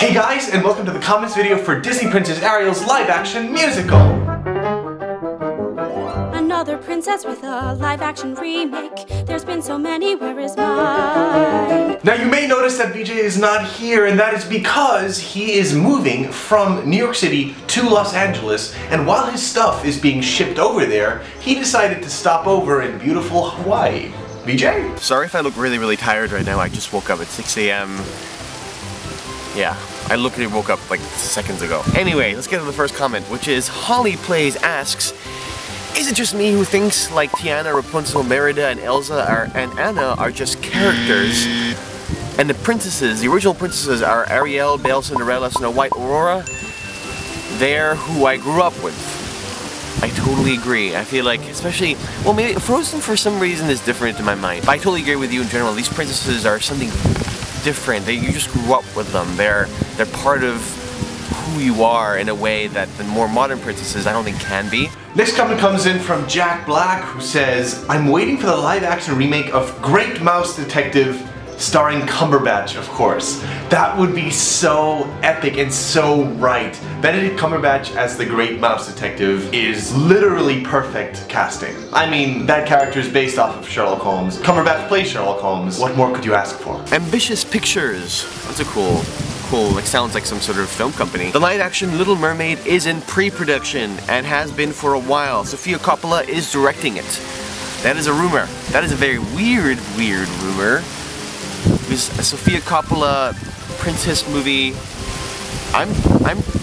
Hey guys, and welcome to the comments video for Disney Princess Ariel's live-action musical. Another princess with a live-action remake. There's been so many, where is mine? Now you may notice that VJ is not here, and that is because he is moving from New York City to Los Angeles, and while his stuff is being shipped over there, he decided to stop over in beautiful Hawaii. VJ? Sorry if I look really tired right now. I just woke up at 6 a.m. Yeah, I literally woke up like seconds ago. Anyway, let's get to the first comment, which is Holly Plays asks, is it just me who thinks like Tiana, Rapunzel, Merida, and Elsa and Anna are just characters, and the princesses, the original princesses, are Ariel, Belle, Cinderella, Snow White, Aurora? They're who I grew up with. I totally agree. I feel like, especially, well, maybe Frozen for some reason is different in my mind. But I totally agree with you in general. These princesses are something different. You just grew up with them. They're part of who you are in a way that the more modern princesses I don't think can be. Next comment comes in from Jack Black, who says, I'm waiting for the live-action remake of Great Mouse Detective, starring Cumberbatch, of course. That would be so epic and so right. Benedict Cumberbatch as the Great Mouse Detective is literally perfect casting. I mean, that character is based off of Sherlock Holmes. Cumberbatch plays Sherlock Holmes. What more could you ask for? Ambitious Pictures. That's a cool, like, sounds like some sort of film company. The live-action Little Mermaid is in pre-production and has been for a while. Sofia Coppola is directing it. That is a rumor. That is a very weird rumor. Because a Sofia Coppola princess movie, I'm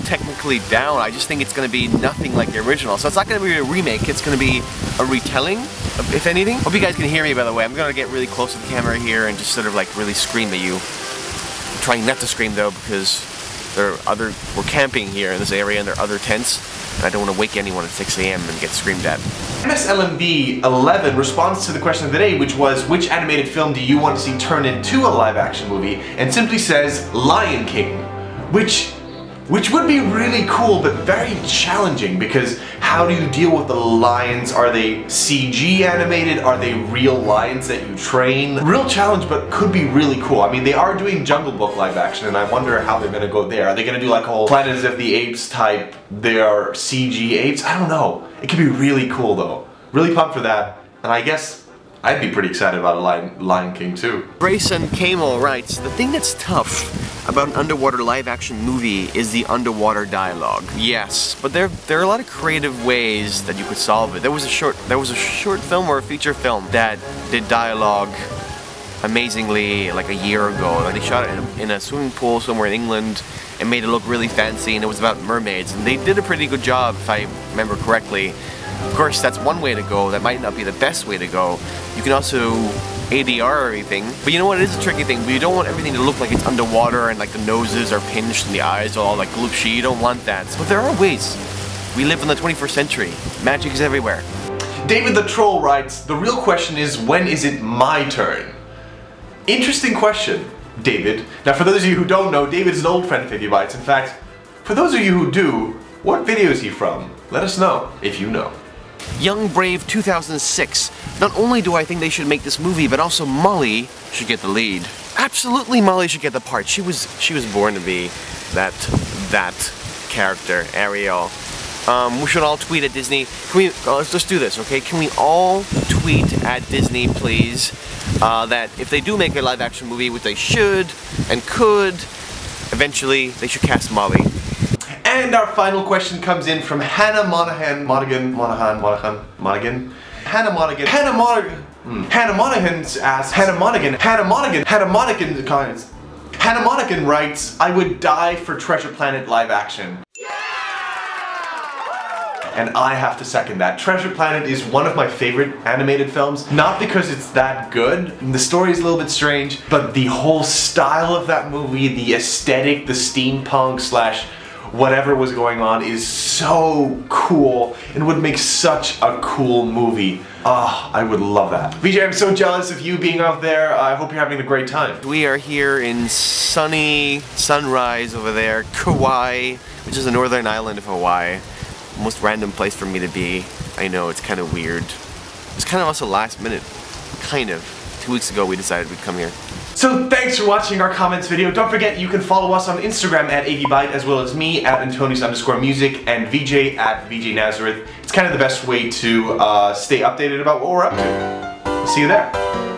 technically down. I just think it's going to be nothing like the original. So it's not going to be a remake, it's going to be a retelling, if anything. Hope you guys can hear me, by the way. I'm going to get really close to the camera here and just sort of like really scream at you. I'm trying not to scream though, because we're camping here in this area and there are other tents, and I don't want to wake anyone at 6 a.m. and get screamed at. MSLMB 11 responds to the question of the day, which was, which animated film do you want to see turned into a live-action movie? And simply says Lion King, which would be really cool but very challenging, because how do you deal with the lions? Are they CG animated? Are they real lions that you train? Real challenge, but could be really cool. I mean, they are doing Jungle Book live action, and I wonder how they're gonna go there. Are they gonna do like a whole Planet of the Apes type, they are CG apes? I don't know. It could be really cool though. Really pumped for that, and I guess I'd be pretty excited about a Lion King too. Grayson Camel writes, the thing that's tough about an underwater live-action movie is the underwater dialogue. Yes, but there are a lot of creative ways that you could solve it. There was a short film or a feature film that did dialogue amazingly like a year ago. They shot it in a swimming pool somewhere in England and made it look really fancy, and it was about mermaids. And they did a pretty good job, if I remember correctly. Of course, that's one way to go. That might not be the best way to go. You can also ADR everything. But you know what? It is a tricky thing. But you don't want everything to look like it's underwater and like the noses are pinched and the eyes are all like gloopsy. You don't want that. But there are ways. We live in the 21st century. Magic is everywhere. David the Troll writes, the real question is, when is it my turn? Interesting question, David. Now for those of you who don't know, David's an old friend of Bites. In fact, for those of you who do, what video is he from? Let us know, if you know. Young Brave 2006. Not only do I think they should make this movie, but also Molly should get the lead. Absolutely, Molly should get the part. She was born to be that character, Ariel. We should all tweet at Disney. Let's just do this, okay? Can we all tweet at Disney, please, that if they do make a live-action movie, which they should and could, eventually they should cast Molly. And our final question comes in from Hannah Monaghan writes, I would die for Treasure Planet live action. And I have to second that. Treasure Planet is one of my favorite animated films, not because it's that good, the story is a little bit strange, but the whole style of that movie, the aesthetic, the steampunk slash whatever was going on is so cool and would make such a cool movie. Ah, I would love that. VJ, I'm so jealous of you being out there. I hope you're having a great time. We are here in sunny Sunrise over there, Kauai, which is a northern island of Hawaii. Most random place for me to be. I know, it's kind of weird. It's kind of also last minute. Kind of. 2 weeks ago we decided we'd come here. So thanks for watching our comments video. Don't forget you can follow us on Instagram at AVByte, as well as me at Antonius_music and VJ at VJ Nazareth. It's kind of the best way to stay updated about what we're up to. See you there.